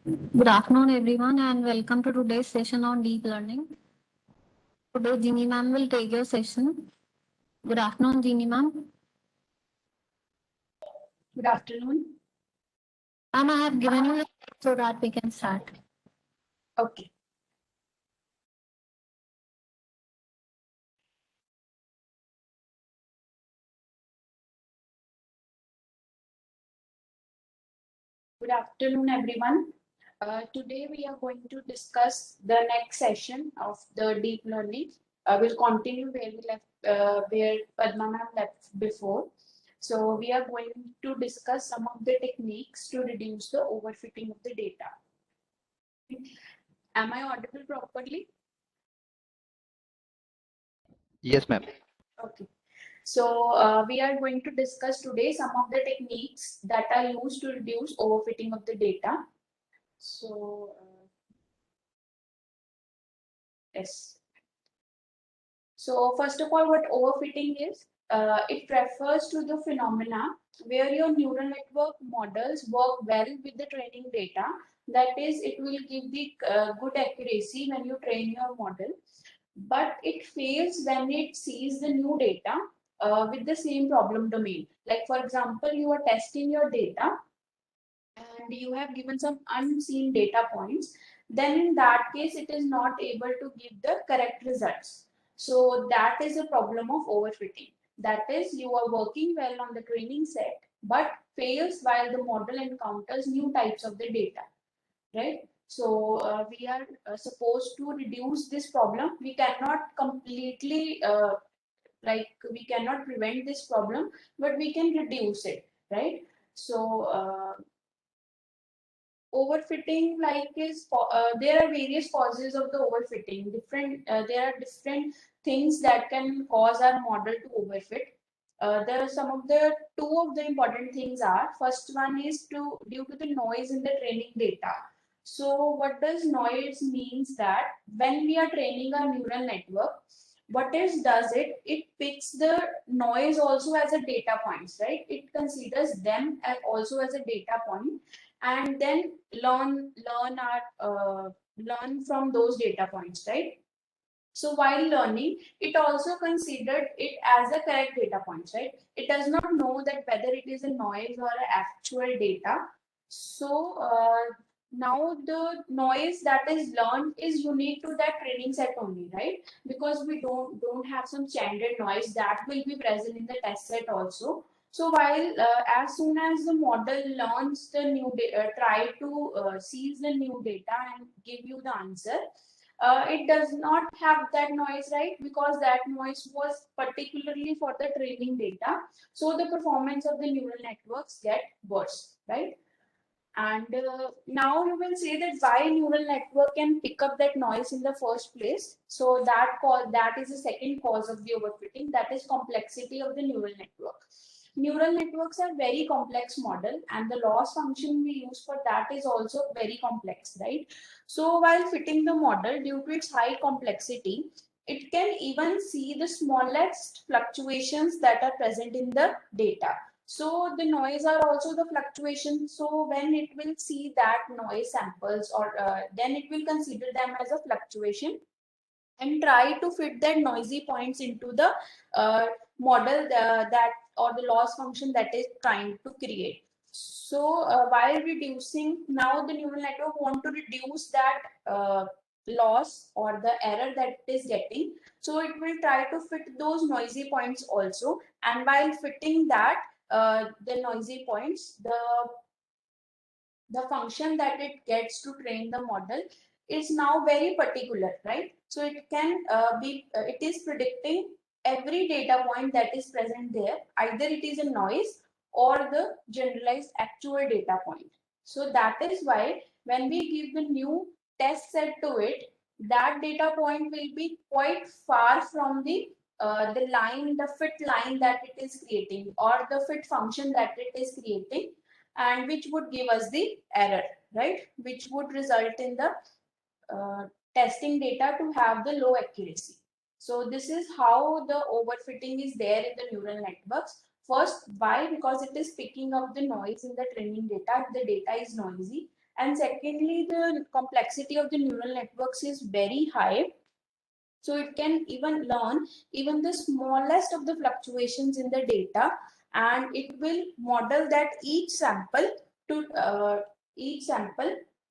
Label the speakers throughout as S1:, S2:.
S1: Good afternoon, everyone, and welcome to today's session on deep learning. Today, Jeannie ma'am will take your session. Good afternoon, Jeannie ma'am.
S2: Good afternoon.
S1: Ma'am, I have given you the so that we can start.
S2: Okay. Good afternoon, everyone. Today we are going to discuss the next session of the deep learning. We'll continue where we left, where Padma ma'am left before. So we are going to discuss some of the techniques to reduce the overfitting of the data. Am I audible properly?
S3: Yes, ma'am.
S2: Okay. So we are going to discuss today some of the techniques that are used to reduce overfitting of the data. So yes. So first of all, what overfitting is? It refers to the phenomena where your neural network models work well with the training data. That is, it will give the good accuracy when you train your model, but it fails when it sees the new data with the same problem domain. Like for example, you are testing your data and you have given some unseen data points, then in that case it is not able to give the correct results. So that is a problem of overfitting. That is, you are working well on the training set but fails while the model encounters new types of the data, right? So we are supposed to reduce this problem. We cannot completely we cannot prevent this problem, but we can reduce it, right? So overfitting there are various causes of the overfitting. There are different things that can cause our model to overfit. There are some of the two of the important things are, first one is due to the noise in the training data. So what does noise means? That when we are training our neural network, what it does, it picks the noise also as a data points, right? It considers them as also as a data point, and then learn from those data points, right? So while learning, it also considered it as a correct data points, right? It does not know that whether it is a noise or an actual data. So now the noise that is learned is unique to that training set only, right? Because we don't have some standard noise that will be present in the test set also. So while as soon as the model learns the new data, try to seize the new data and give you the answer, it does not have that noise, right? Because that noise was particularly for the training data. So the performance of the neural networks get worse, right? And now you will say that why neural network can pick up that noise in the first place. So that is the second cause of the overfitting, that is complexity of the neural network. Neural networks are very complex model, and the loss function we use for that is also very complex, right? So while fitting the model due to its high complexity, it can even see the smallest fluctuations that are present in the data. So the noise are also the fluctuation. So when it will see that noise samples, or then it will consider them as a fluctuation and try to fit that noisy points into the model that or the loss function that is trying to create. So while reducing, now the neural network want to reduce that loss or the error that it is getting. So it will try to fit those noisy points also. And while fitting that, the noisy points, the function that it gets to train the model is now very particular, right? So it can it is predicting every data point that is present there, either it is a noise or the generalized actual data point. So that is why when we give the new test set to it, that data point will be quite far from the line, the fit line that it is creating, or the fit function that it is creating, and which would give us the error, right? Which would result in the testing data to have the low accuracy. So this is how the overfitting is there in the neural networks. First, why? Because it is picking up the noise in the training data. The data is noisy. And secondly, the complexity of the neural networks is very high. So it can even learn even the smallest of the fluctuations in the data, and it will model that each sample,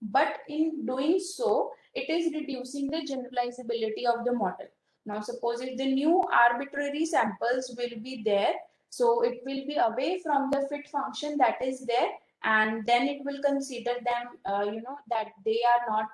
S2: but in doing so, it is reducing the generalizability of the model. Now, suppose if the new arbitrary samples will be there, so it will be away from the fit function that is there, and then it will consider them, that they are not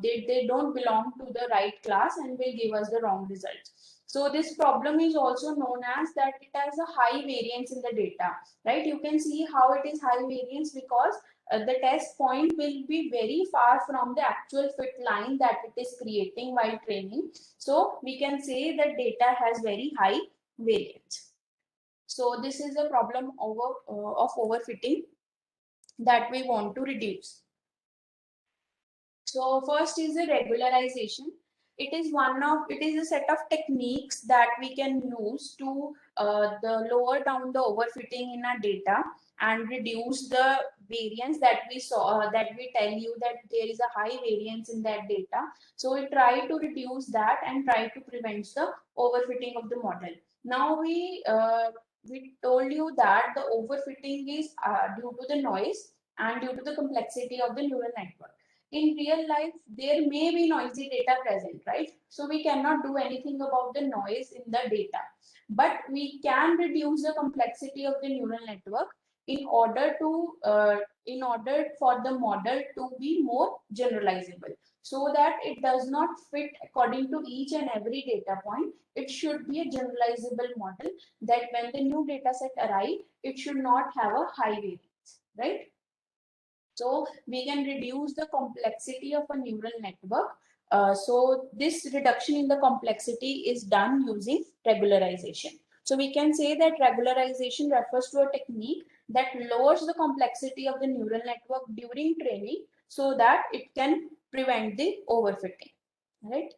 S2: they don't belong to the right class and will give us the wrong results. So this problem is also known as that it has a high variance in the data, right? You can see how it is high variance because the test point will be very far from the actual fit line that it is creating while training. So we can say that data has very high variance. So this is a problem of overfitting that we want to reduce. So first is the regularization. It is a set of techniques that we can use to the lower down the overfitting in our data and reduce the variance that we saw, that we tell you that there is a high variance in that data. So we try to reduce that and try to prevent the overfitting of the model. Now we told you that the overfitting is due to the noise and due to the complexity of the neural network. In real life, there may be noisy data present, right? So we cannot do anything about the noise in the data, but we can reduce the complexity of the neural network in order for the model to be more generalizable, so that it does not fit according to each and every data point. It should be a generalizable model that when the new data set arrive, it should not have a high variance, right? So we can reduce the complexity of a neural network. So this reduction in the complexity is done using regularization. So we can say that regularization refers to a technique that lowers the complexity of the neural network during training so that it can prevent the overfitting, right?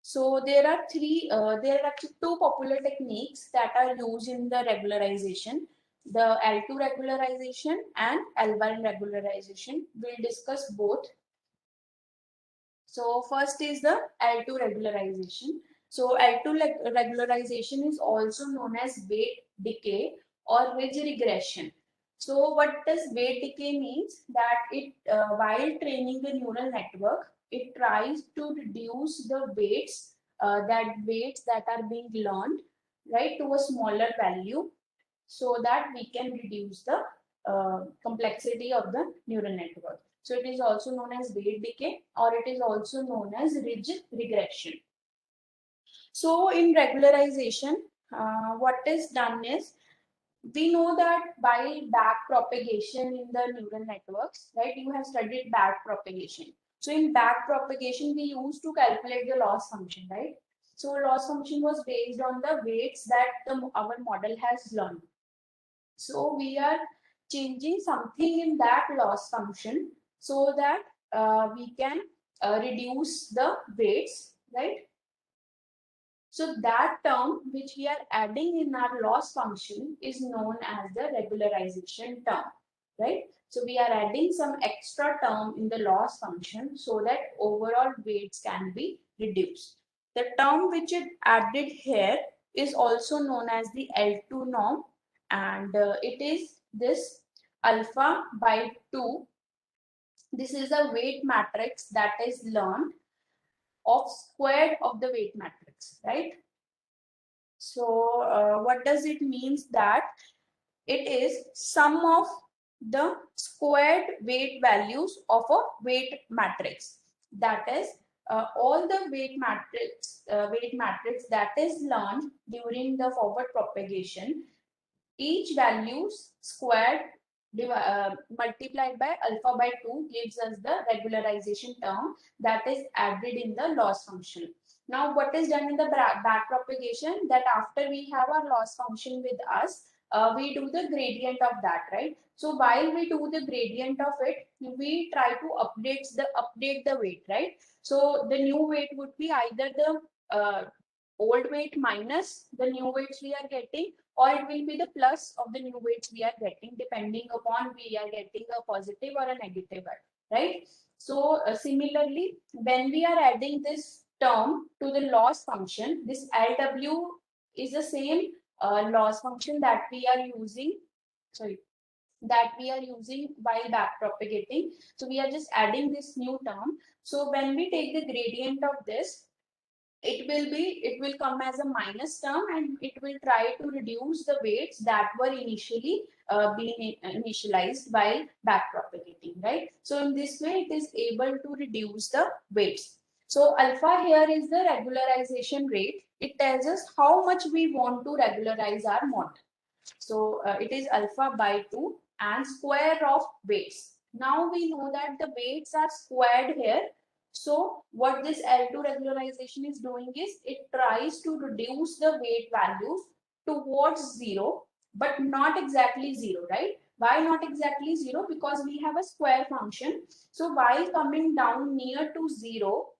S2: So there are actually two popular techniques that are used in the regularization: the L2 regularization and L1 regularization. We'll discuss both. So first is the L2 regularization. So L2 regularization is also known as weight decay or ridge regression. So what does weight decay means? That while training the neural network, it tries to reduce the weights that are being learned, right, to a smaller value, so that we can reduce the complexity of the neural network. So it is also known as weight decay, or it is also known as ridge regression. So in regularization, what is done is, we know that by back propagation in the neural networks, right? You have studied back propagation. So in back propagation, we used to calculate the loss function, right? So loss function was based on the weights that our model has learned. So we are changing something in that loss function so that we can reduce the weights, right? So that term which we are adding in our loss function is known as the regularization term, right? So we are adding some extra term in the loss function so that overall weights can be reduced. The term which is added here is also known as the L2 norm, and it is this alpha by 2. This is a weight matrix that is learned of squared of the weight matrix, right? So what does it means? That it is sum of the squared weight values of a weight matrix. That is all the weight matrix that is learned during the forward propagation. Each values squared multiplied by alpha by 2 gives us the regularization term that is added in the loss function. Now what is done in the back propagation? That after we have our loss function with us, we do the gradient of that, right? So while we do the gradient of it, we try to update the weight, right? So the new weight would be either the old weight minus the new weights we are getting, or it will be the plus of the new weights we are getting, depending upon we are getting a positive or a negative one, right? So similarly, when we are adding this term to the loss function, this LW is the same loss function that we are using, sorry, that we are using while back propagating. So we are just adding this new term. So when we take the gradient of this, it will come as a minus term, and it will try to reduce the weights that were initially being initialized while back propagating, right? So in this way, it is able to reduce the weights. So alpha here is the regularization rate. It tells us how much we want to regularize our model. So it is alpha by 2 and square of weights. Now we know that the weights are squared here. So what this L2 regularization is doing is it tries to reduce the weight values towards 0, but not exactly 0, right? Why not exactly 0? Because we have a square function. So while coming down near to 0,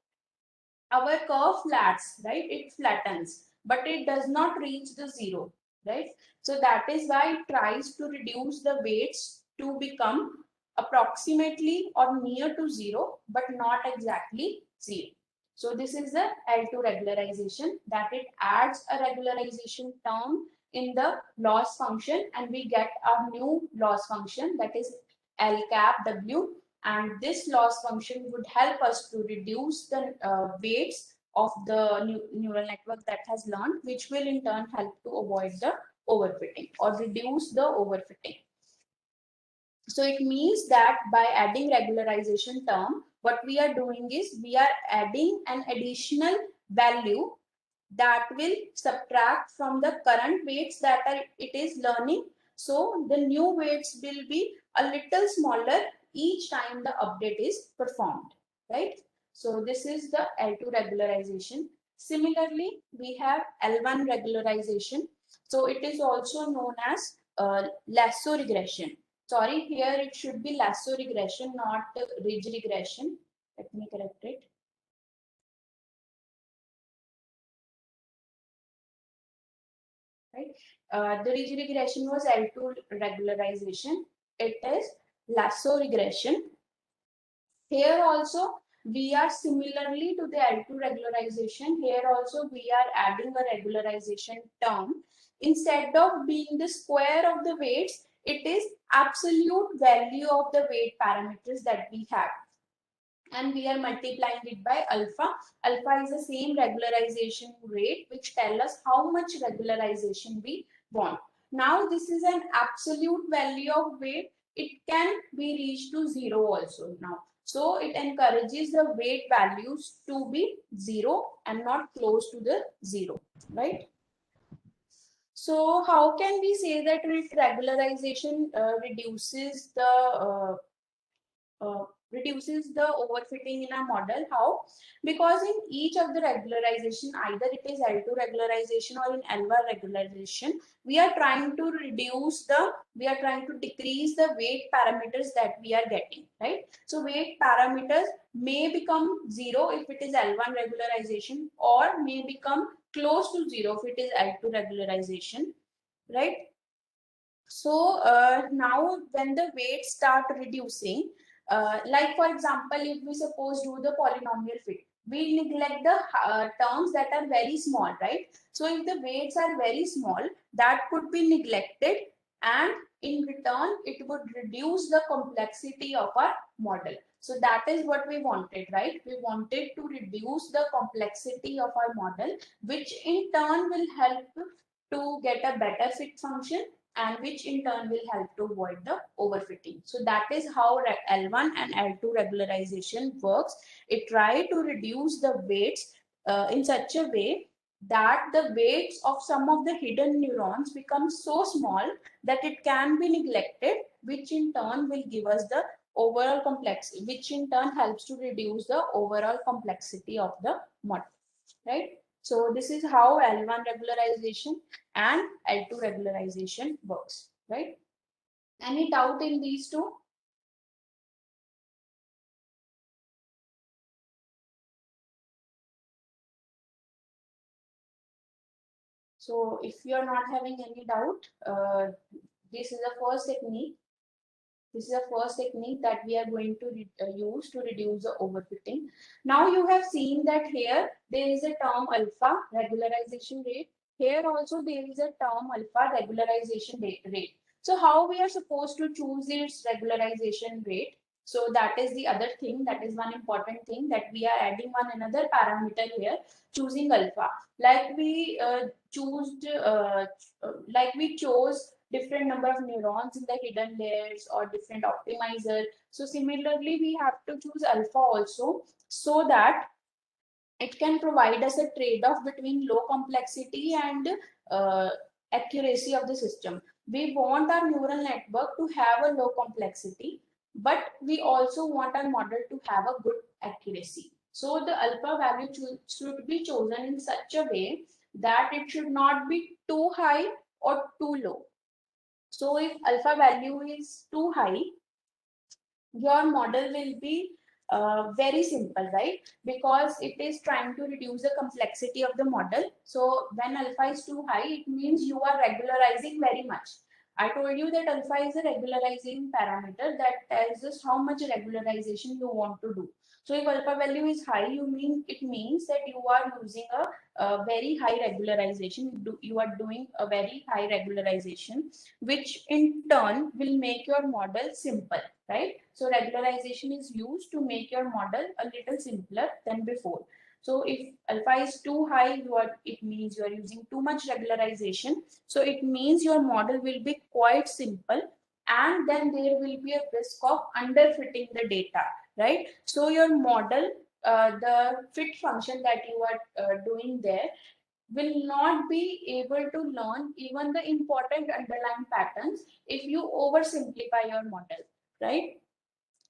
S2: our curve flats, right? It flattens, but it does not reach the 0, right? So that is why it tries to reduce the weights to become approximately or near to 0, but not exactly 0. So this is the L2 regularization, that it adds a regularization term in the loss function, and we get a new loss function, that is L cap W, and this loss function would help us to reduce the weights of the neural network that has learned, which will in turn help to avoid the overfitting or reduce the overfitting. So it means that by adding regularization term, what we are doing is we are adding an additional value that will subtract from the current weights that it is learning. So the new weights will be a little smaller each time the update is performed, right? So this is the L2 regularization. Similarly, we have L1 regularization. So it is also known as lasso regression. Sorry, here it should be lasso regression, not ridge regression. Let me correct it. Right? The ridge regression was L2 regularization. It is lasso regression. Here also we are similarly to the L2 regularization. Here also we are adding a regularization term. Instead of being the square of the weights, it is absolute value of the weight parameters that we have, and we are multiplying it by alpha. Alpha is the same regularization rate which tell us how much regularization we want. Now this is an absolute value of weight. It can be reached to 0 also now. So it encourages the weight values to be 0 and not close to the 0, right? So how can we say that regularization reduces the overfitting in our model? How? Because in each of the regularization, either it is L2 regularization or in L1 regularization, we are trying to decrease the weight parameters that we are getting, right? So weight parameters may become 0 if it is L1 regularization, or may become close to 0 if it is L2 regularization, right? So now when the weights start reducing, like for example, if we suppose do the polynomial fit, we neglect the terms that are very small, right? So if the weights are very small, that could be neglected, and in return, it would reduce the complexity of our model. So that is what we wanted, right? We wanted to reduce the complexity of our model, which in turn will help to get a better fit function, and which in turn will help to avoid the overfitting. So that is how L1 and L2 regularization works. It tries to reduce the weights in such a way that the weights of some of the hidden neurons become so small that it can be neglected, which in turn will give us the overall complexity, which in turn helps to reduce the overall complexity of the model, right? So this is how L1 regularization and L2 regularization works, right? Any doubt in these two? So if you are not having any doubt, this is the first technique. This is the first technique that we are going to use to reduce the overfitting. Now you have seen that here there is a term alpha regularization rate. Here also there is a term alpha regularization rate. So how we are supposed to choose this regularization rate? So that is the other thing. That is one important thing, that we are adding one another parameter here, choosing alpha. Like we chose different number of neurons in the hidden layers or different optimizer. So similarly, we have to choose alpha also, so that it can provide us a trade-off between low complexity and uh, accuracy of the system. We want our neural network to have a low complexity, but we also want our model to have a good accuracy. So the alpha value should be chosen in such a way that it should not be too high or too low. So if alpha value is too high, your model will be very simple, right? Because it is trying to reduce the complexity of the model. So when alpha is too high, it means you are regularizing very much. I told you that alpha is a regularizing parameter that tells us how much regularization you want to do. So if alpha value is high, it means that you are using a very high regularization. You are doing a very high regularization, which in turn will make your model simple, right? So regularization is used to make your model a little simpler than before. So if alpha is too high, it means you are using too much regularization. So it means your model will be quite simple, and then there will be a risk of underfitting the data, right? So your model, the fit function that you are doing there, will not be able to learn even the important underlying patterns if you oversimplify your model, right?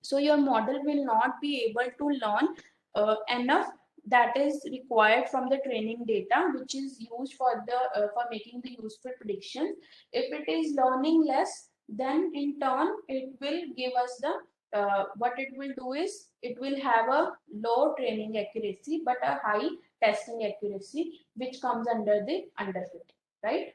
S2: So your model will not be able to learn enough that is required from the training data, which is used for making the useful predictions. If it is learning less, then in turn it will give us the what it will do is it will have a low training accuracy but a high testing accuracy, which comes under the underfitting, right?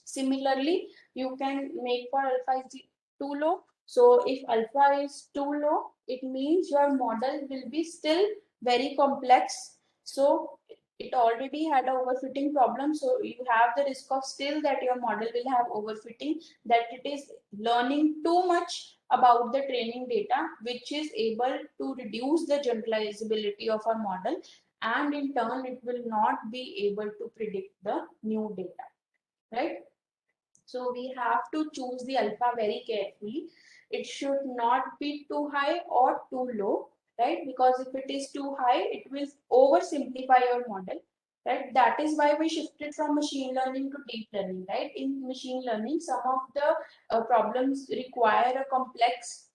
S2: Similarly, you can make for alpha is too low. So if alpha is too low, it means your model will be still very complex. So it already had a overfitting problem. So you have the risk of still that your model will have overfitting, that it is learning too much about the training data, which is able to reduce the generalizability of our model. And in turn, it will not be able to predict the new data, right? So we have to choose the alpha very carefully. It should not be too high or too low, right? Because if it is too high, it will oversimplify your model, right? That is why we shifted from machine learning to deep learning, right? In machine learning, some of the problems require a complex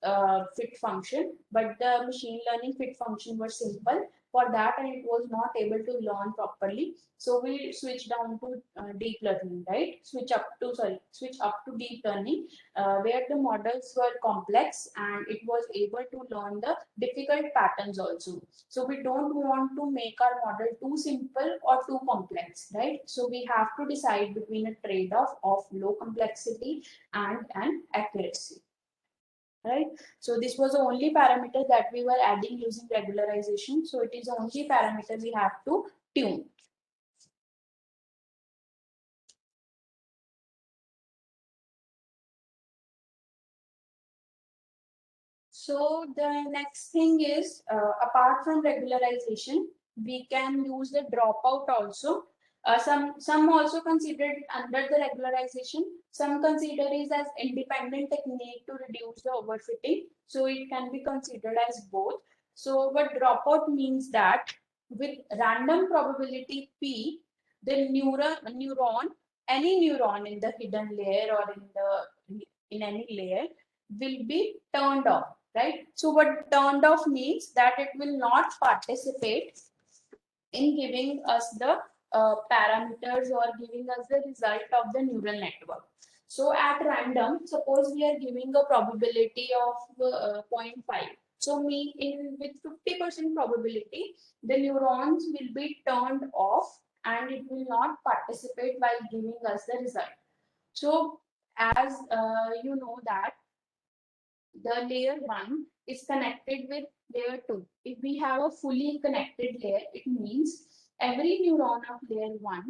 S2: fit function, but the machine learning fit function was simple for that, and it was not able to learn properly. So we switch down to deep learning, right? Switch up to deep learning, where the models were complex and it was able to learn the difficult patterns also. So we don't want to make our model too simple or too complex, right? So we have to decide between a trade-off of low complexity and an accuracy, right? So this was the only parameter that we were adding using regularization. So it is the only parameter we have to tune. So the next thing is, apart from regularization, we can use the dropout also. Some also consider it under the regularization. Some consider it as independent technique to reduce the overfitting. So it can be considered as both. So what dropout means that with random probability p, the any neuron in the hidden layer or in any layer will be turned off, right? So what turned off means that it will not participate in giving us the parameters or giving us the result of the neural network. So at random, suppose we are giving a probability of 0.5. So with 50% probability, the neurons will be turned off and it will not participate while giving us the result. So as you know that the layer 1 is connected with layer 2. If we have a fully connected layer, it means every neuron of layer 1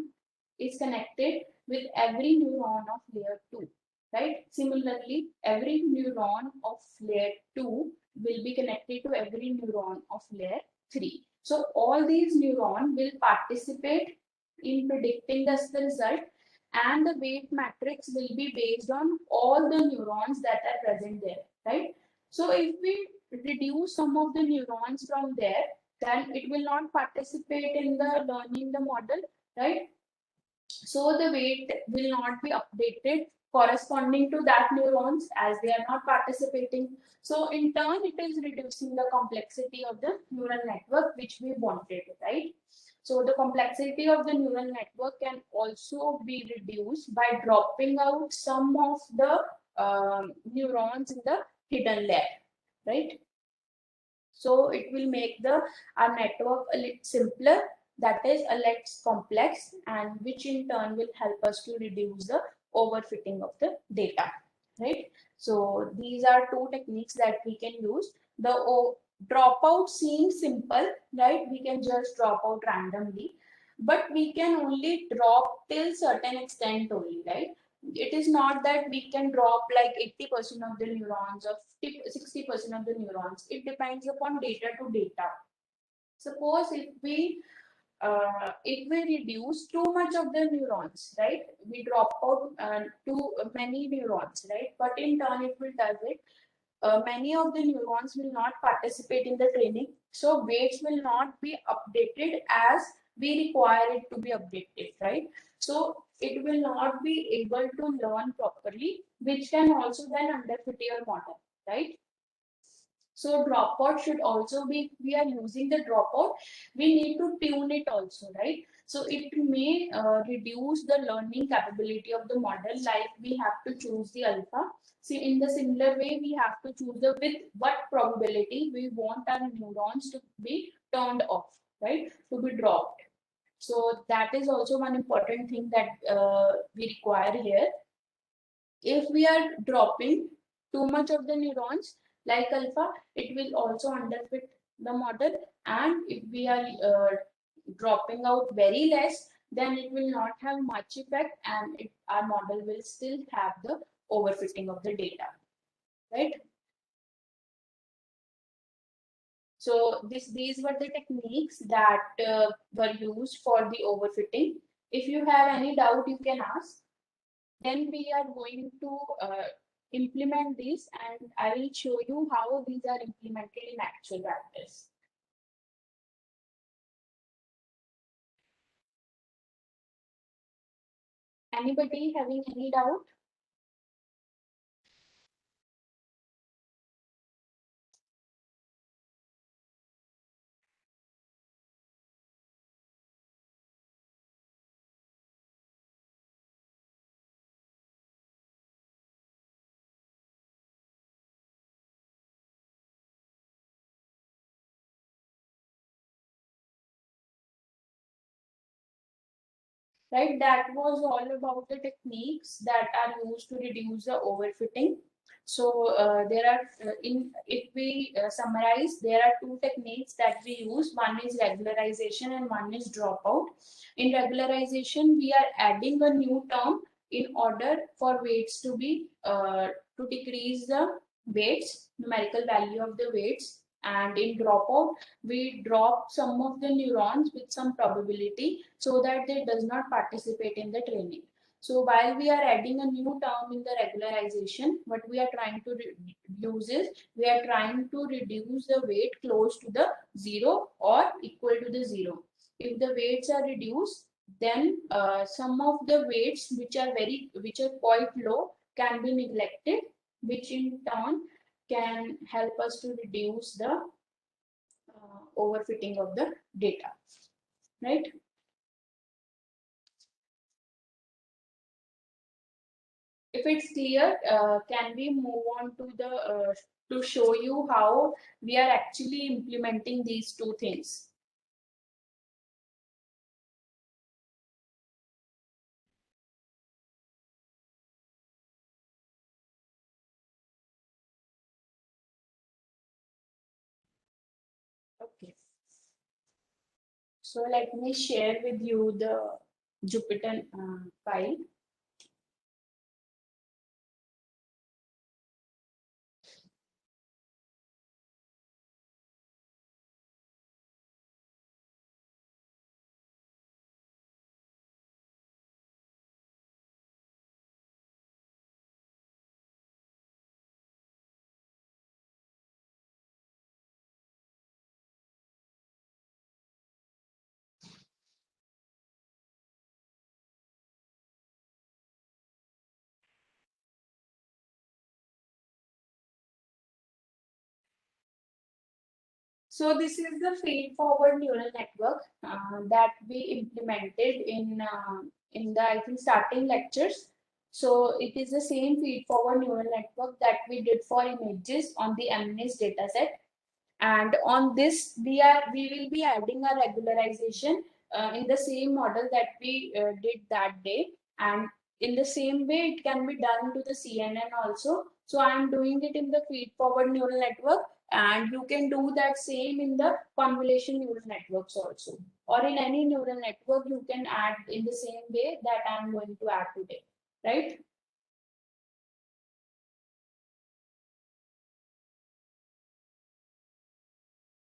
S2: is connected with every neuron of layer 2, right? Similarly, every neuron of layer 2 will be connected to every neuron of layer 3. So all these neurons will participate in predicting the result, and the weight matrix will be based on all the neurons that are present there, right? So if we reduce some of the neurons from there, then it will not participate in the learning the model, right? So the weight will not be updated corresponding to that neurons as they are not participating. So in turn, it is reducing the complexity of the neural network which we wanted, right? So the complexity of the neural network can also be reduced by dropping out some of the neurons in the hidden layer, right? So it will make the our network a little simpler, that is a less complex, and which in turn will help us to reduce the overfitting of the data, right? So these are two techniques that we can use. The dropout seems simple, right? We can just drop out randomly, but we can only drop till certain extent only, right? It is not that we can drop like 80% of the neurons or 60% of the neurons. It depends upon data to data. Suppose if we reduce too much of the neurons, right? We drop out too many neurons, right? But in turn, it will does it. Many of the neurons will not participate in the training, so weights will not be updated as we require it to be updated, right? So it will not be able to learn properly, which can also then underfit your model, right? So dropout should also be, we are using the dropout, we need to tune it also, right? So it may reduce the learning capability of the model, like we have to choose the alpha. See, in the similar way, we have to choose the with what probability we want our neurons to be turned off, right? To be dropped. So that is also one important thing that we require here. If we are dropping too much of the neurons like alpha, it will also underfit the model. And if we are dropping out very less, then it will not have much effect, and our model will still have the overfitting of the data, right? So these were the techniques that were used for the overfitting. If you have any doubt, you can ask. Then we are going to implement this, and I will show you how these are implemented in actual practice. Anybody having any doubt? Right, that was all about the techniques that are used to reduce the overfitting. So there are if we summarize, there are two techniques that we use. One is regularization and one is dropout. In regularization, we are adding a new term in order for weights to be to decrease the weights, numerical value of the weights. And in dropout, we drop some of the neurons with some probability so that they does not participate in the training. So while we are adding a new term in the regularization, what we are trying to use is we are trying to reduce the weight close to the 0 or equal to the 0. If the weights are reduced, then some of the weights which are quite low can be neglected, which in turn can help us to reduce the overfitting of the data, right? If it's clear, can we move on to the to show you how we are actually implementing these two things? So let me share with you the Jupyter file. So this is the feed-forward neural network that we implemented in the I think starting lectures. So it is the same feed-forward neural network that we did for images on the MNIST dataset. And on this, we will be adding a regularization in the same model that we did that day. And in the same way, it can be done to the CNN also. So I am doing it in the feed-forward neural network, and you can do that same in the convolution neural networks also. Or in any neural network, you can add in the same way that I am going to add today, right?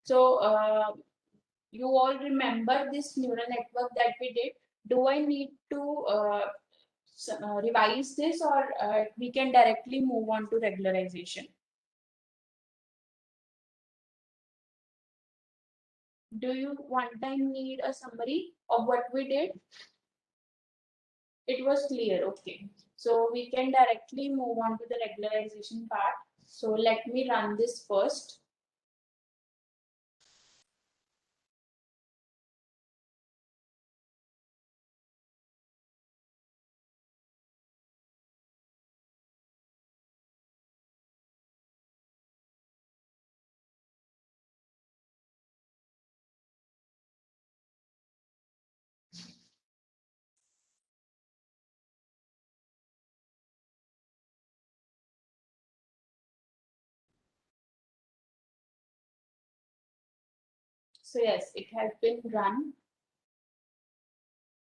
S2: So you all remember this neural network that we did. Do I need to revise this, or we can directly move on to regularization? Do you one time need a summary of what we did? It was clear, okay. So we can directly move on to the regularization part. So let me run this first. So yes, it has been run.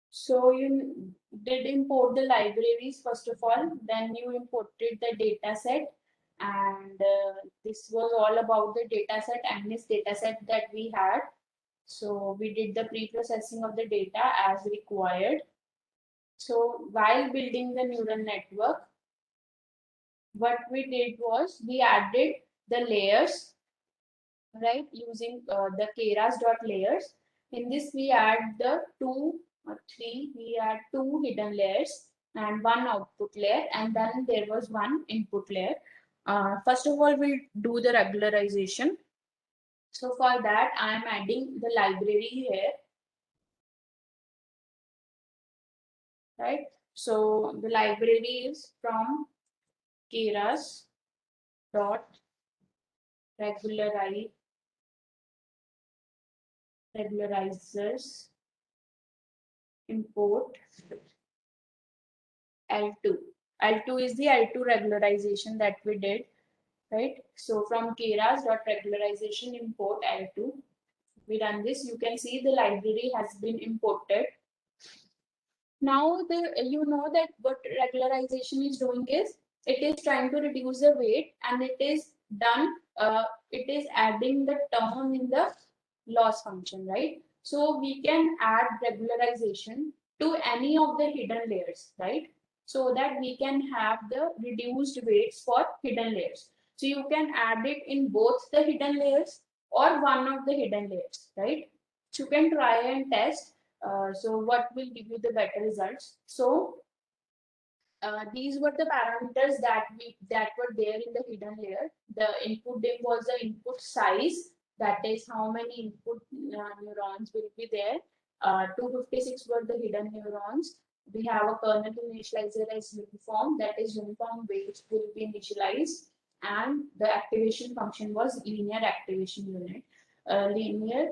S2: So you did import the libraries first of all, then you imported the data set, and this was all about the data set and this data set that we had. So we did the pre-processing of the data as required. So while building the neural network, what we did was we added the layers, right, using the keras.layers. In this, we add the two or three, we add two hidden layers and one output layer, and then there was one input layer. First of all, we'll do the regularization. So for that, I am adding the library here, right? So the library is from keras dot regularizers import L2. L2 is the L2 regularization that we did, right? So from keras.regularization import L2, we run this. You can see the library has been imported. Now you know that what regularization is doing is it is trying to reduce the weight, and it is done. It is adding the term in the loss function, right? So we can add regularization to any of the hidden layers, right? So that we can have the reduced weights for hidden layers. So you can add it in both the hidden layers or one of the hidden layers, right? So you can try and test. So what will give you the better results? So these were the parameters that were there in the hidden layer. The input dim was the input size, that is how many input neurons will be there. 256 were the hidden neurons. We have a kernel initializer as uniform, that is uniform weights will be initialized, and the activation function was linear activation unit, linear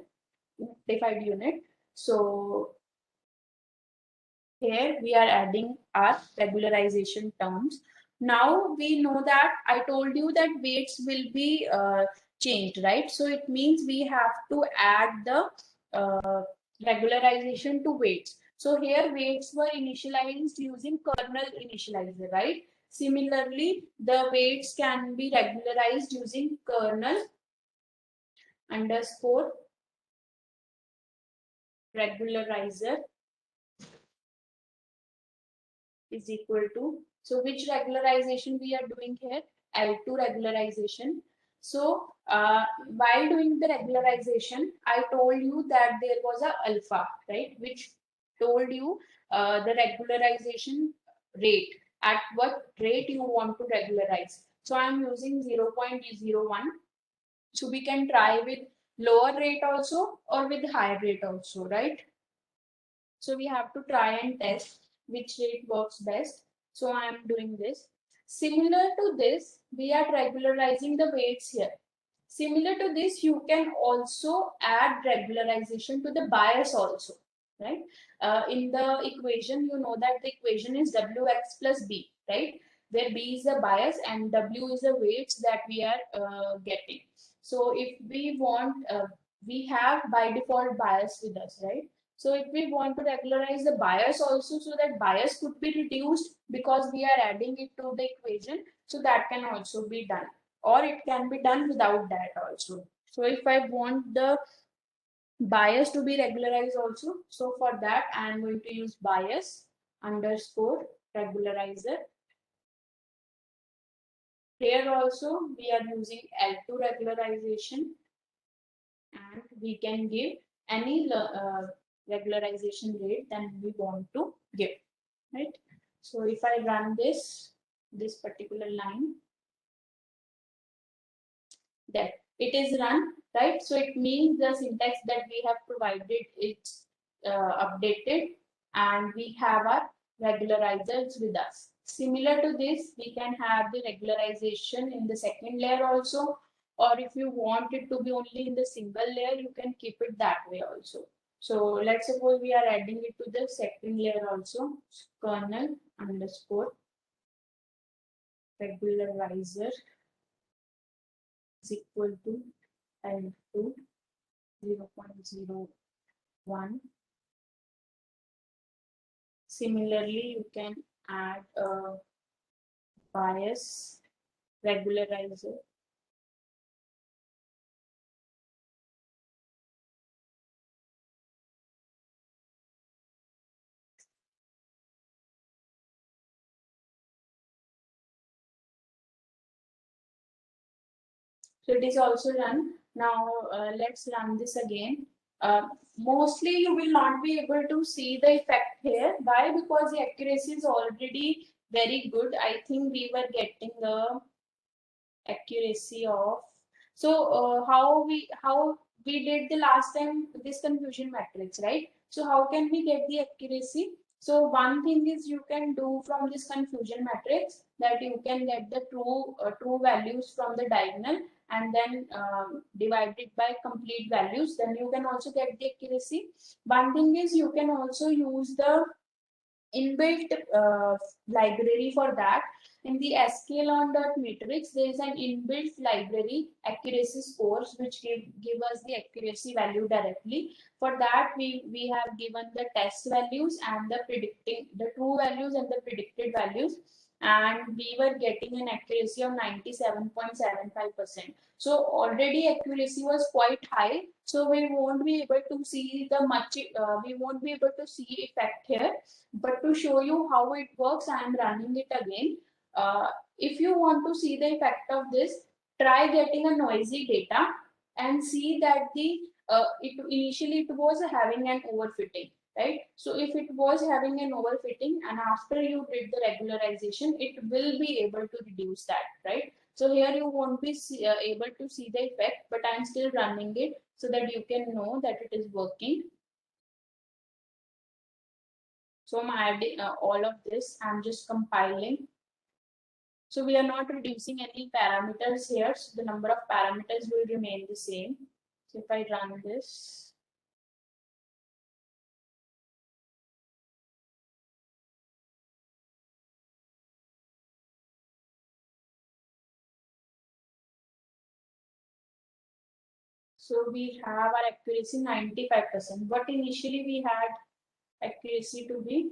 S2: rectified unit. So here we are adding our regularization terms. Now we know that I told you that weights will be changed, right? So it means we have to add the regularization to weights. So here weights were initialized using kernel initializer, right? Similarly, the weights can be regularized using kernel underscore regularizer is equal to, so which regularization we are doing here? L2 regularization. So while doing the regularization, I told you that there was a alpha, right, which told you the regularization rate, at what rate you want to regularize. So I'm using 0.01. So we can try with lower rate also or with higher rate also, right? So we have to try and test which rate works best. So I am doing this. Similar to this, we are regularizing the weights here. Similar to this, you can also add regularization to the bias also, right? In the equation, you know that the equation is Wx plus B, right? Where B is the bias and W is the weights that we are getting. So if we want, we have by default bias with us, right? So if we want to regularize the bias also, so that bias could be reduced because we are adding it to the equation, so that can also be done, or it can be done without that also. So if I want the bias to be regularized also, so for that I am going to use bias underscore regularizer. Here also we are using L2 regularization, and we can give any regularization rate that we want to give, right? So if I run this particular line, that it is run, right? So it means the syntax that we have provided is updated, and we have our regularizers with us. Similar to this, we can have the regularization in the second layer also, or if you want it to be only in the single layer, you can keep it that way also. So let's suppose we are adding it to the second layer also, kernel underscore regularizer is equal to L2 0.01. Similarly, you can add a bias regularizer. So it is also run. Now let's run this again. Mostly you will not be able to see the effect here. Why? Because the accuracy is already very good. I think we were getting the accuracy of, so how we did the last time this confusion matrix, right? So how can we get the accuracy? So one thing is you can do from this confusion matrix that you can get the true values from the diagonal, and then divide it by complete values, then you can also get the accuracy. One thing is you can also use the inbuilt library for that. In the sklearn.matrix, there is an inbuilt library accuracy scores which give us the accuracy value directly. For that, we have given the test values and the predicting the true values and the predicted values, and we were getting an accuracy of 97.75%. So already accuracy was quite high. So we won't be able to see the much. We won't be able to see effect here. But to show you how it works, I am running it again. Uh, if you want to see the effect of this, try getting a noisy data and see that initially it was having an overfitting, right? So if it was having an overfitting and after you did the regularization, it will be able to reduce that, right? So here you won't be able to see the effect, but I'm still running it so that you can know that it is working. So I'm adding all of this, I'm just compiling. So we are not reducing any parameters here. So the number of parameters will remain the same. So if I run this, So we have our accuracy 95%, but initially we had accuracy to be,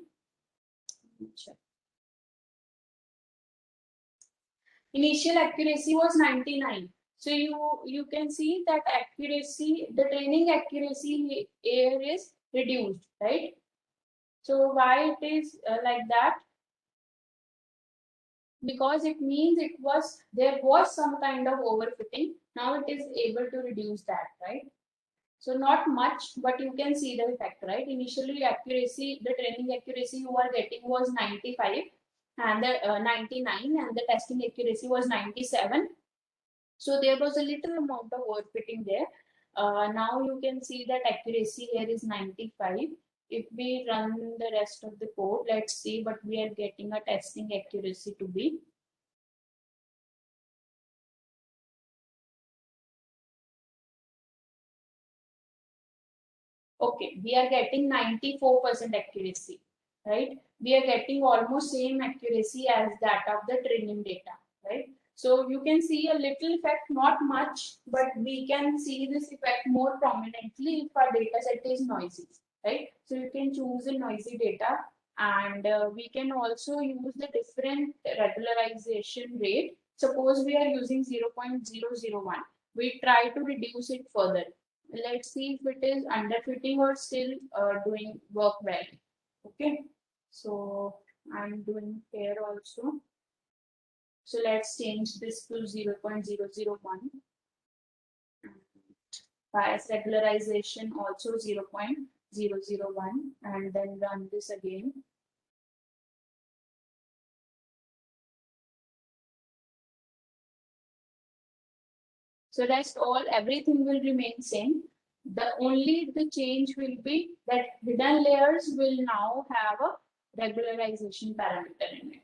S2: initial accuracy was 99. So you can see that accuracy, the training accuracy here is reduced, right? So why it is like that? Because it means there was some kind of overfitting. Now it is able to reduce that, right? So not much, but you can see the effect, right? Initially accuracy, the training accuracy you are getting was 95 and the 99, and the testing accuracy was 97. So there was a little amount of overfitting there. Now you can see that accuracy here is 95. If we run the rest of the code, let's see what we are getting a testing accuracy to be. Okay, we are getting 94% accuracy, right? We are getting almost same accuracy as that of the training data, right? So you can see a little effect, not much, but we can see this effect more prominently if our data set is noisy, right? So you can choose a noisy data, and we can also use the different regularization rate. Suppose we are using 0.001. We try to reduce it further. Let's see if it is underfitting or still doing work well. Okay, so I'm doing here also. So let's change this to 0.001. Bias regularization also 0.001, and then run this again. So rest all, everything will remain same. The change will be that hidden layers will now have a regularization parameter in it.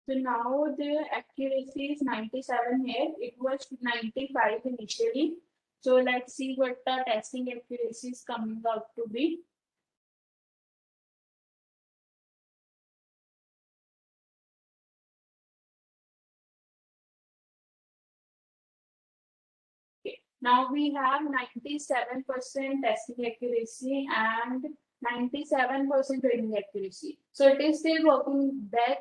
S2: So now the accuracy is 97 here. It was 95 initially. So let's see what the testing accuracy is coming out to be. Okay. Now we have 97% testing accuracy and 97% training accuracy. So it is still working well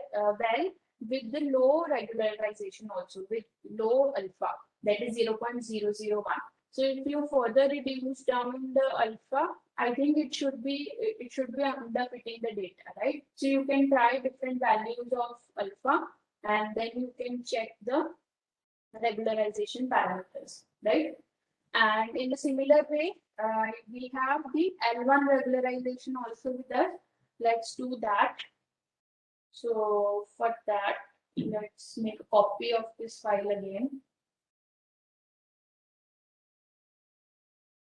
S2: with the low regularization also, with low alpha, that is 0.001. So if you further reduce down the alpha, I think it should be underfitting the data, right? So you can try different values of alpha, and then you can check the regularization parameters, right? And in a similar way, we have the L1 regularization also with us. Let's do that. So for that, let's make a copy of this file again.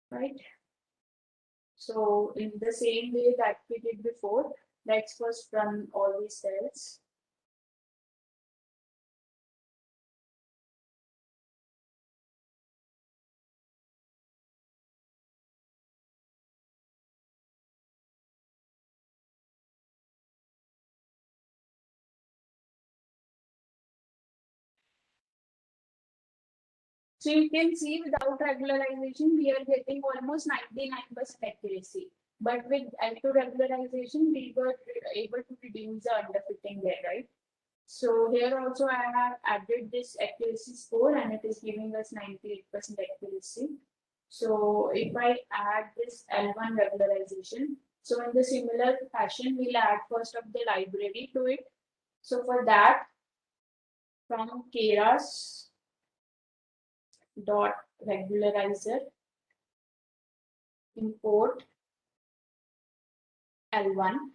S2: Right. So in the same way that we did before, let's first run all these cells. So you can see without regularization, we are getting almost 99% accuracy. But with L2 regularization, we were able to reduce the underfitting there, right? So here also I have added this accuracy score, and it is giving us 98% accuracy. So if I add this L1 regularization, so in the similar fashion, we'll add first of the library to it. So for that, from keras dot regularizer import L1.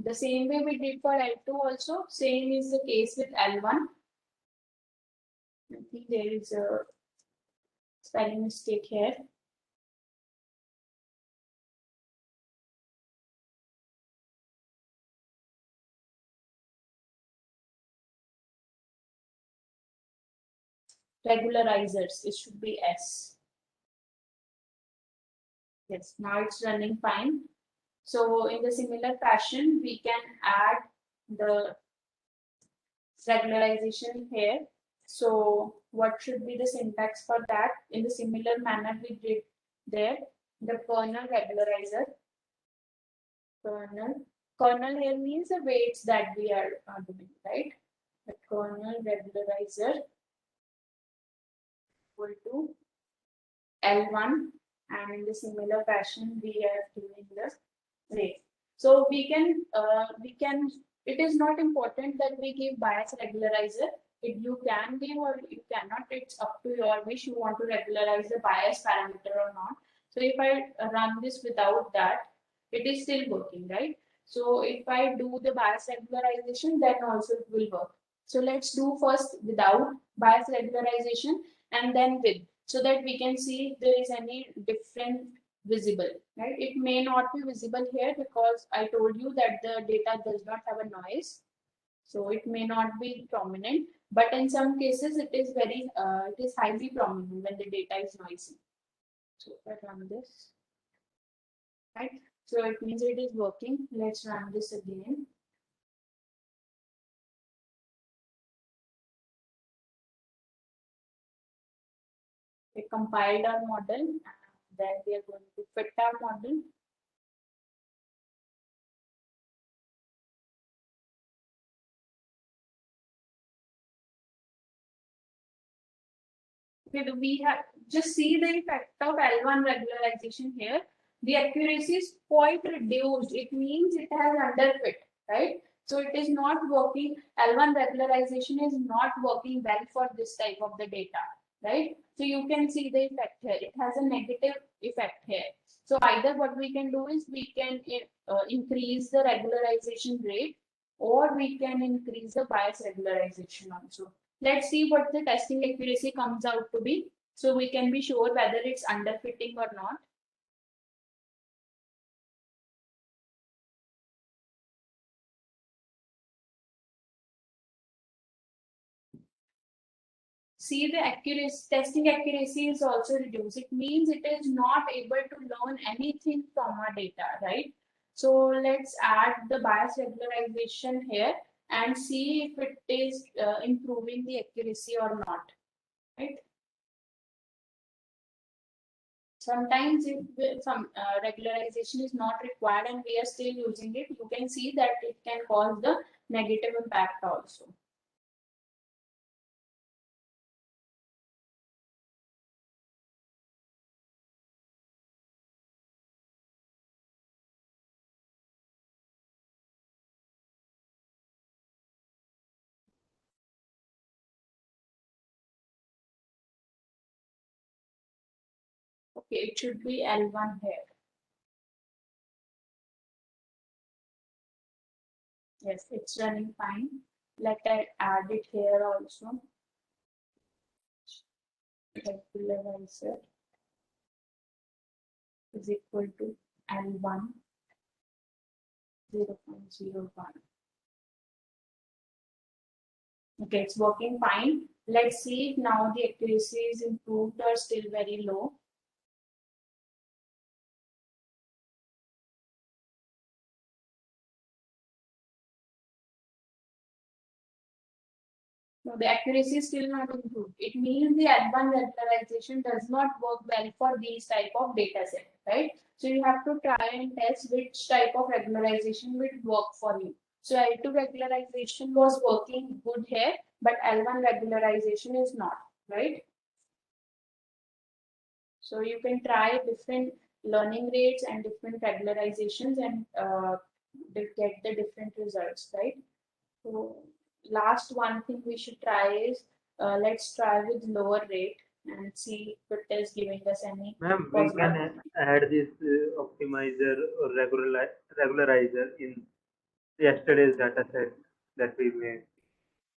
S2: The same way we did for L2 also, same is the case with L1. I think there is a spelling mistake here. regularizers. It should be S. Yes, now it's running fine. So in the similar fashion, we can add the regularization here. So what should be the syntax for that? In the similar manner we did there, the kernel regularizer. Kernel here means the weights that we are doing, right? The kernel regularizer equal to L1, and in the similar fashion we are doing the rate. So we can, it is not important that we give bias regularizer. If you can give or you cannot, it's up to your wish. You want to regularize the bias parameter or not. So if I run this without that, it is still working, right? So if I do the bias regularization, then also it will work. So let's do first without bias regularization and then with, so that we can see if there is any different visible, right? It may not be visible here because I told you that the data does not have a noise. So it may not be prominent, but in some cases it is it is highly prominent when the data is noisy. So if I run this, right? So it means it is working. Let's run this again. We compiled our model and then we are going to fit our model. We have just see the effect of L1 regularization here. The accuracy is quite reduced. It means it has underfit, right? So it is not working. L1 regularization is not working well for this type of the data, right? So you can see the effect here. It has a negative effect here. So either what we can do is we can increase the regularization rate, or we can increase the bias regularization also. Let's see what the testing accuracy comes out to be, so we can be sure whether it's underfitting or not. See, the accuracy, testing accuracy is also reduced. It means it is not able to learn anything from our data, right? So let's add the bias regularization here and see if it is improving the accuracy or not, right? Sometimes if some regularization is not required and we are still using it, you can see that it can cause the negative impact also. Okay, it should be L1 here. Yes, it's running fine. Let I add it here also. Regularizer is equal to L1 0.01. Okay, it's working fine. Let's see if now the accuracy is improved or still very low. No, the accuracy is still not improved. It means the advanced regularization does not work well for these type of data set, right? So you have to try and test which type of regularization will work for you. So L2 regularization was working good here, but L1 regularization is not, right? So you can try different learning rates and different regularizations and get the different results, right? So last one thing we should try is let's try with lower rate and see if it is giving us any
S3: Ma'am, we
S2: positive.
S3: can add this optimizer or regularizer in yesterday's data set that we made,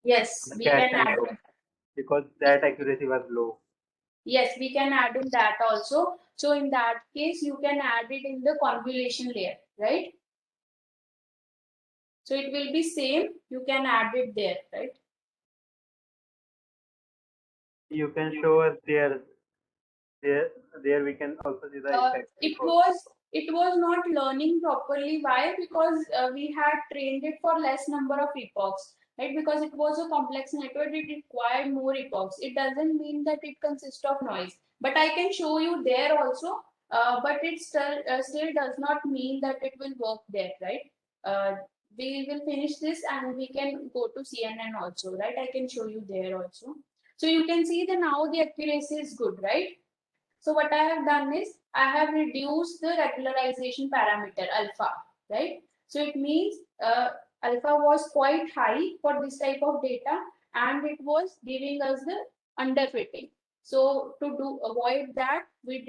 S2: Yes,
S3: the
S2: we
S3: cat
S2: can
S3: and
S2: add
S3: dog,
S2: it.
S3: because that accuracy was low.
S2: Yes, we can add in that also. So in that case, you can add it in the convolution layer, right? So it will be same. You can add it there, right?
S3: You can show us there we can also see the effect.
S2: It was not learning properly. Why? Because we had trained it for less number of epochs, right? Because it was a complex network, it required more epochs. It doesn't mean that it consists of noise. But I can show you there also. But it still does not mean that it will work there, right? We will finish this and we can go to CNN also, right? I can show you there also. So you can see that now the accuracy is good, right? So what I have done is I have reduced the regularization parameter alpha, right? So it means alpha was quite high for this type of data and it was giving us the underfitting. So to avoid that, we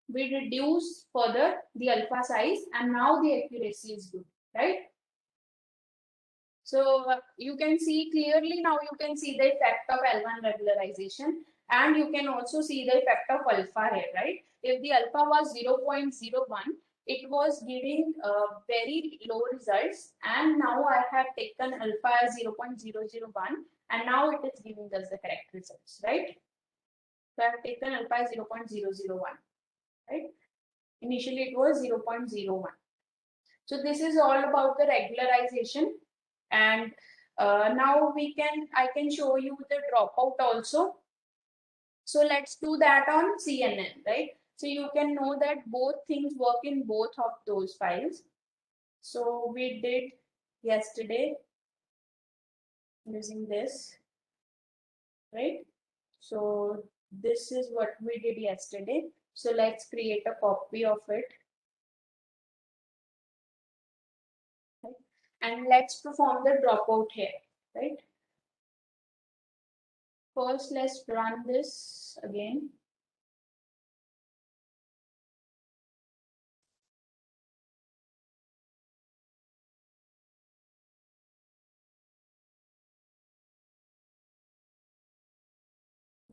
S2: reduced further the alpha size and now the accuracy is good, right? So you can see clearly now you can see the effect of L1 regularization and you can also see the effect of alpha here, right? If the alpha was 0.01, it was giving very low results and now I have taken alpha as 0.001 and now it is giving us the correct results, right? So I have taken alpha as 0.001, right? Initially it was 0.01. So this is all about the regularization and now I can show you the dropout also. So let's do that on CNN, right? So you can know that both things work in both of those files. So we did yesterday using this, right? So this is what we did yesterday. So let's create a copy of it. Right? And let's perform the dropout here, right? First, let's run this again.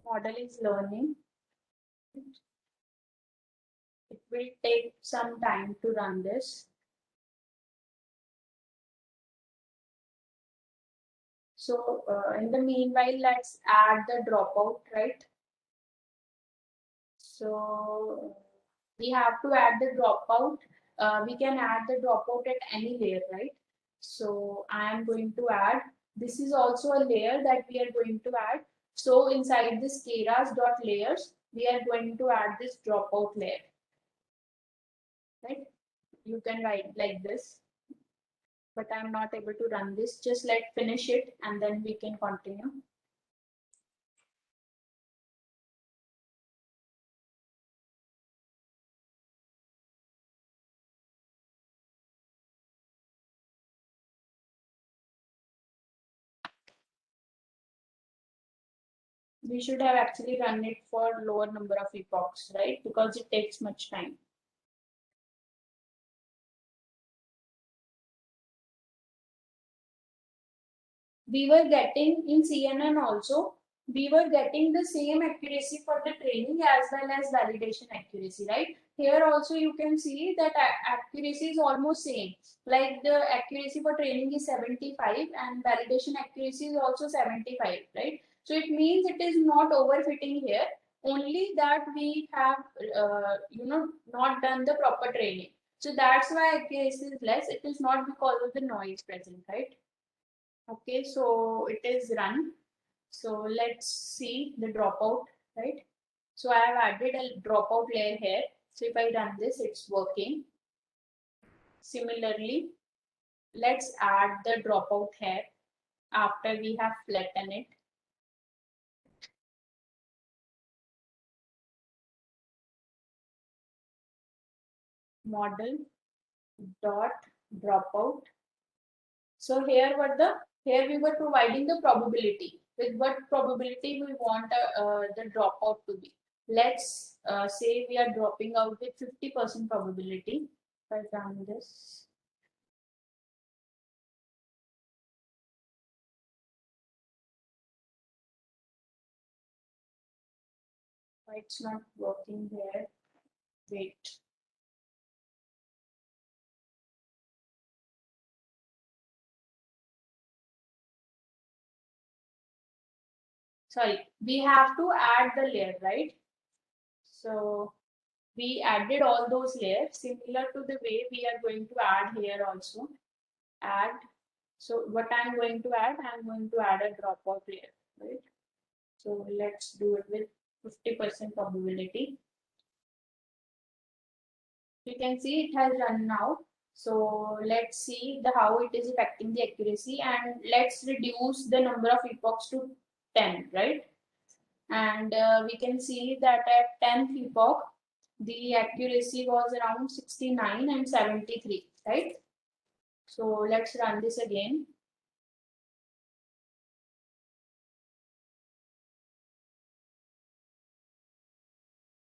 S2: Model is learning. It will take some time to run this. So in the meanwhile, let's add the dropout, right? So we have to add the dropout. We can add the dropout at any layer, right? So I am going to add, this is also a layer that we are going to add. So inside this keras.layers, we are going to add this dropout layer, right? You can write like this, but I'm not able to run this. Just let finish it and then we can continue. We should have actually run it for lower number of epochs, right? Because it takes much time. We were getting in CNN also, we were getting the same accuracy for the training as well as validation accuracy, right? Here also you can see that accuracy is almost same. Like the accuracy for training is 75 and validation accuracy is also 75, right? So it means it is not overfitting here, only that we have, not done the proper training. So that's why accuracy is less. It is not because of the noise present, right? Okay, so it is run. So let's see the dropout, right? So I have added a dropout layer here. So if I run this, it's working. Similarly, let's add the dropout here after we have flattened it. Model dot dropout. So here we were providing the probability. With what probability we want the dropout to be. Let's say we are dropping out with 50% probability. If I run this. Why it's not working here? Wait. sorry, we have to add the layer, right? So we added all those layers similar to the way we are going to add here also. Add. So what I'm going to add, I'm going to add a dropout layer, right? So let's do it with 50% probability. You can see it has run now. So let's see how it is affecting the accuracy, and let's reduce the number of epochs to 10, right? And we can see that at 10th epoch, the accuracy was around 69 and 73, right? So let's run this again.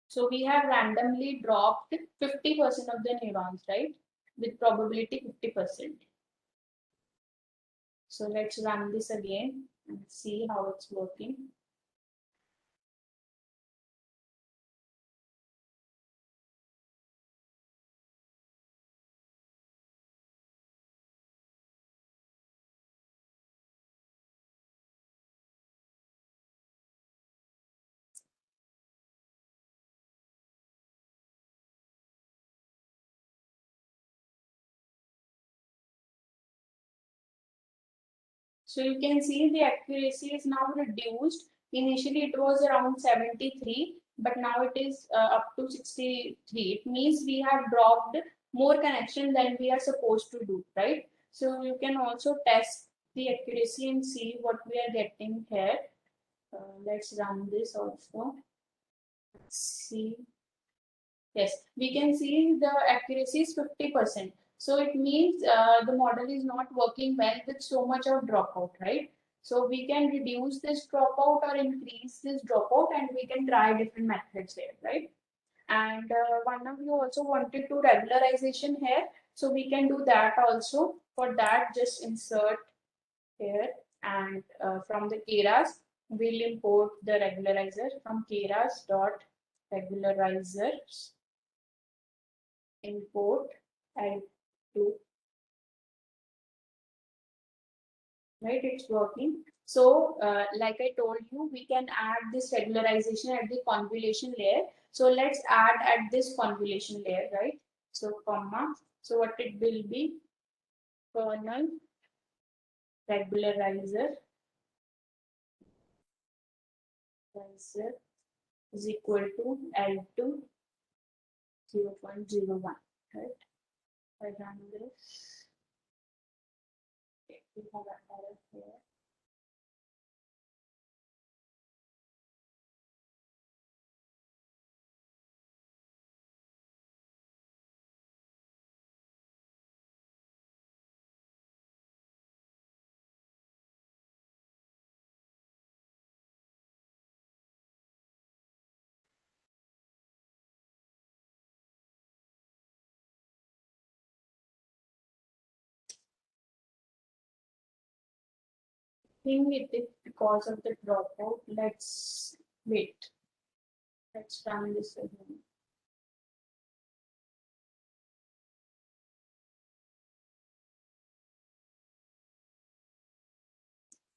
S2: So we have randomly dropped 50% of the neurons, right? With probability 50%. So let's run this again and see how it's working. So you can see the accuracy is now reduced. Initially it was around 73, but now it is up to 63. It means we have dropped more connection than we are supposed to do, right? So you can also test the accuracy and see what we are getting here. Let's run this also. Let's see. Yes, we can see the accuracy is 50%. So it means the model is not working well with so much of dropout, right? So we can reduce this dropout or increase this dropout, and we can try different methods there, right? And one of you also wanted to regularization here. So we can do that also. For that, just insert here, and from the Keras, we'll import the regularizer from Keras dot regularizers import and to, right? It's working. So like I told you, we can add this regularization at the convolution layer. So let's add at this convolution layer, right? So comma, so what it will be, kernel regularizer is equal to L2 0.01, right? I run this. Okay, we have an error here. Think it is because of the dropout. Let's wait. Let's run this again.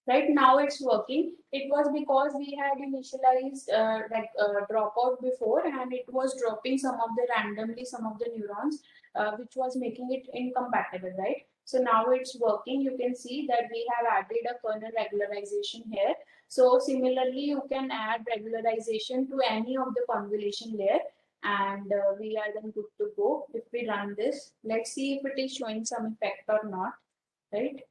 S2: Right now it's working. It was because we had initialized dropout before, and it was dropping some of the neurons, which was making it incompatible, right? So now it's working. You can see that we have added a kernel regularization here. So similarly, you can add regularization to any of the convolution layer, and we are then good to go. If we run this, let's see if it is showing some effect or not, right?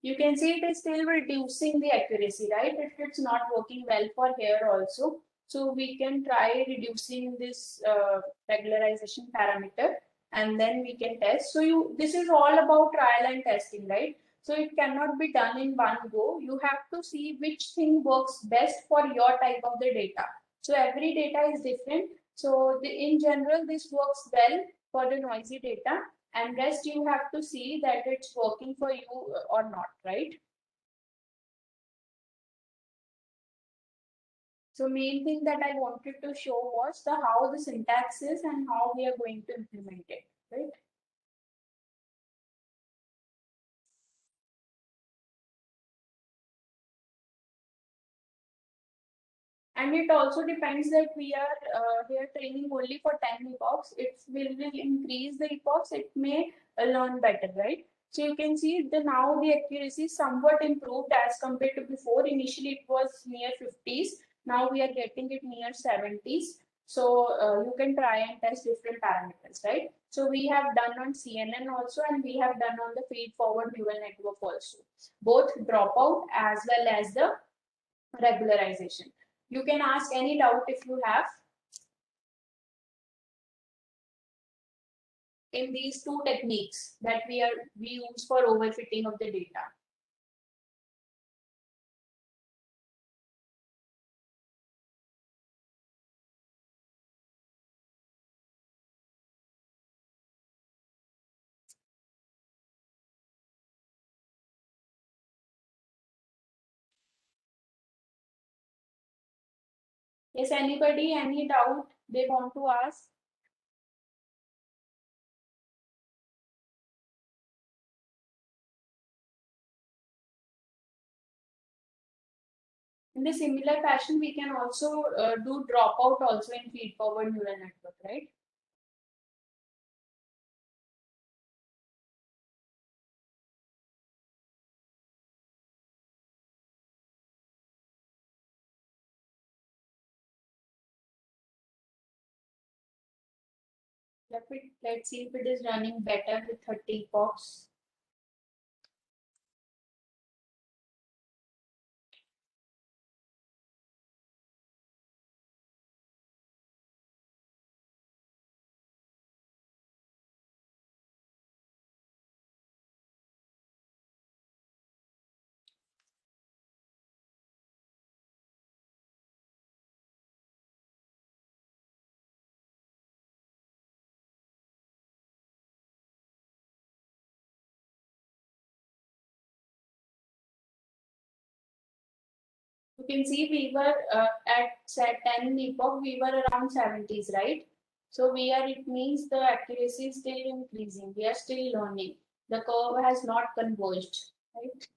S2: You can see it is still reducing the accuracy, right? It's not working well for here also. So we can try reducing this regularization parameter, and then we can test. So this is all about trial and testing, right? So it cannot be done in one go. You have to see which thing works best for your type of the data. So every data is different. So in general, this works well for the noisy data, and rest you have to see that it's working for you or not, right? So main thing that I wanted to show was the how the syntax is and how we are going to implement it, right? And it also depends that we are here training only for 10 epochs. It will increase the epochs, it may learn better, right? So you can see the now the accuracy is somewhat improved as compared to before. Initially it was near 50s. Now we are getting it near 70s. So you can try and test different parameters, right? So we have done on CNN also, and we have done on the feed forward neural network also. Both dropout as well as the regularization. You can ask any doubt if you have in these two techniques that we use for overfitting of the data. Yes, anybody, any doubt they want to ask? In the similar fashion, we can also do dropout also in feed forward neural network, right? Let's see if it is running better with 30 epochs. You can see we were at 10 epoch, we were around 70s, right? So it means the accuracy is still increasing. We are still learning. The curve has not converged, right?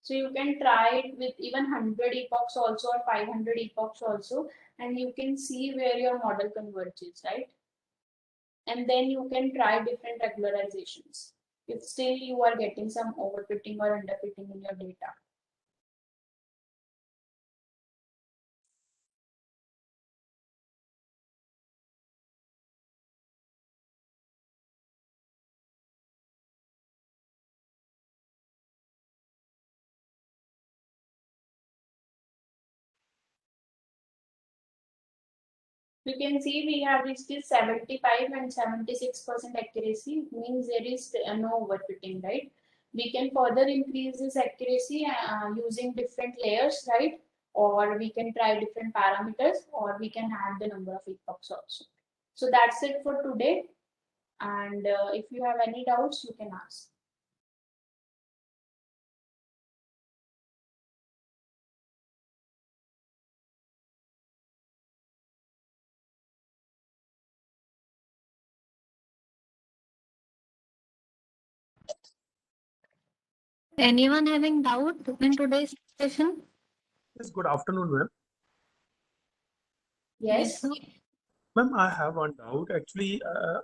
S2: So you can try it with even 100 epochs also or 500 epochs also, and you can see where your model converges, right? And then you can try different regularizations if still you are getting some overfitting or underfitting in your data. You can see we have reached 75 and 76% accuracy, means there is no overfitting, right? We can further increase this accuracy using different layers, right? Or we can try different parameters, or we can add the number of epochs also. So that's it for today. And if you have any doubts, you can ask.
S1: Anyone having doubt in today's session?
S4: Yes, good afternoon, ma'am.
S2: Yes.
S1: sir.
S4: Ma'am, I have one doubt. Actually,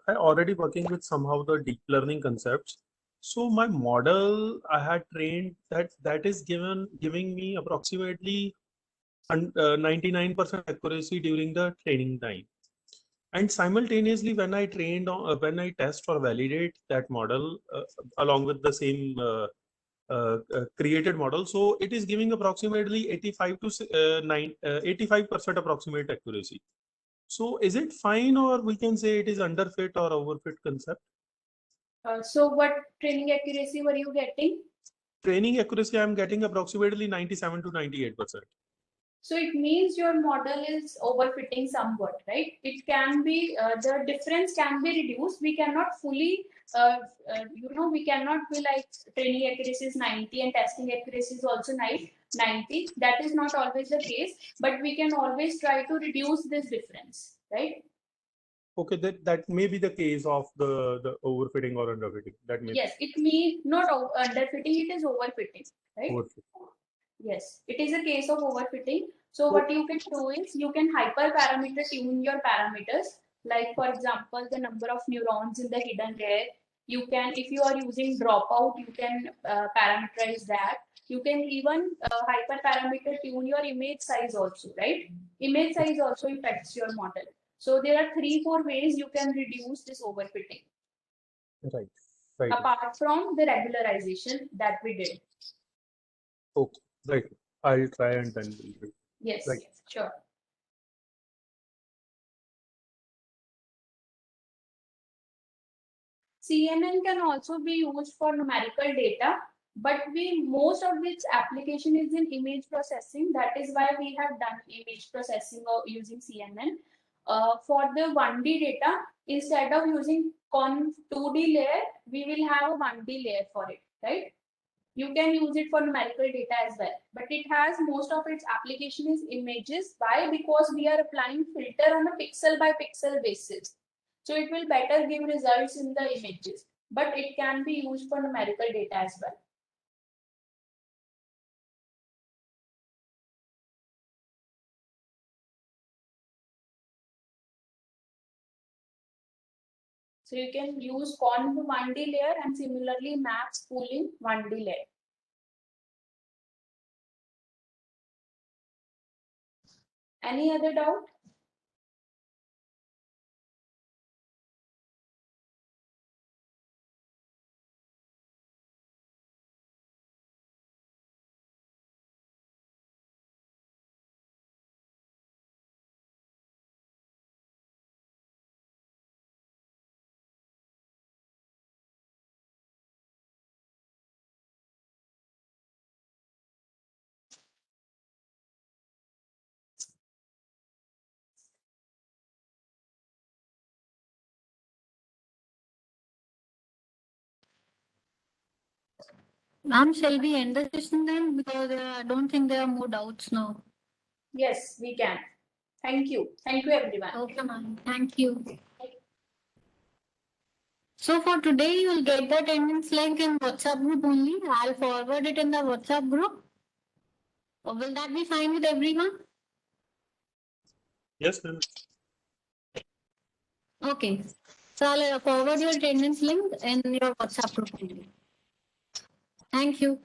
S4: I already working with somehow the deep learning concepts. So my model I had trained that is giving me approximately 99% accuracy during the training time. And simultaneously, when I trained on, when I test or validate that model along with the same created model, so it is giving approximately 85 to 85% approximate accuracy. So is it fine, or we can say it is underfit or overfit concept?
S2: So what training accuracy were you getting?
S4: training accuracy, I'm getting approximately 97 to 98%.
S2: So it means your model is overfitting somewhat, right? It can be, the difference can be reduced. We cannot fully, we cannot be like training accuracy is 90 and testing accuracy is also 90. That is not always the case, but we can always try to reduce this difference, right?
S4: Okay, that may be the case of the overfitting or underfitting. That may
S2: Yes, it means not underfitting, it is overfitting,
S4: be
S2: right?
S4: overfit.
S2: Yes, it is a case of overfitting. So what you can do is you can hyperparameter tune your parameters. Like for example, the number of neurons in the hidden layer. You can, if you are using dropout, you can parameterize that. You can even hyperparameter tune your image size also, right? Image size also affects your model. So there are 3-4 ways you can reduce this overfitting,
S4: Right. Right.
S2: apart from the regularization that we did.
S4: Okay. Right. I'll try and then we'll do.
S2: Yes,
S4: Right.
S2: yes, sure. CNN can also be used for numerical data, but most of its application is in image processing. That is why we have done image processing using CNN. For the 1D data, instead of using conv 2D layer, we will have a 1D layer for it, right? You can use it for numerical data as well, but it has most of its application is images. Why? Because we are applying filter on a pixel by pixel basis. So it will better give results in the images, but it can be used for numerical data as well. So you can use conv 1D layer and similarly maps pooling 1D layer. Any other doubt?
S1: Ma'am, shall we end the session then? Because I don't think there are more doubts now.
S2: Yes, we can. Thank you. Thank you, everyone.
S1: Okay, ma'am. Thank you. So for today, you will get the attendance link in WhatsApp group only. I'll forward it in the WhatsApp group. Will that be fine with everyone?
S4: Yes, ma'am.
S1: Okay. So I'll forward your attendance link in your WhatsApp group only. Thank you.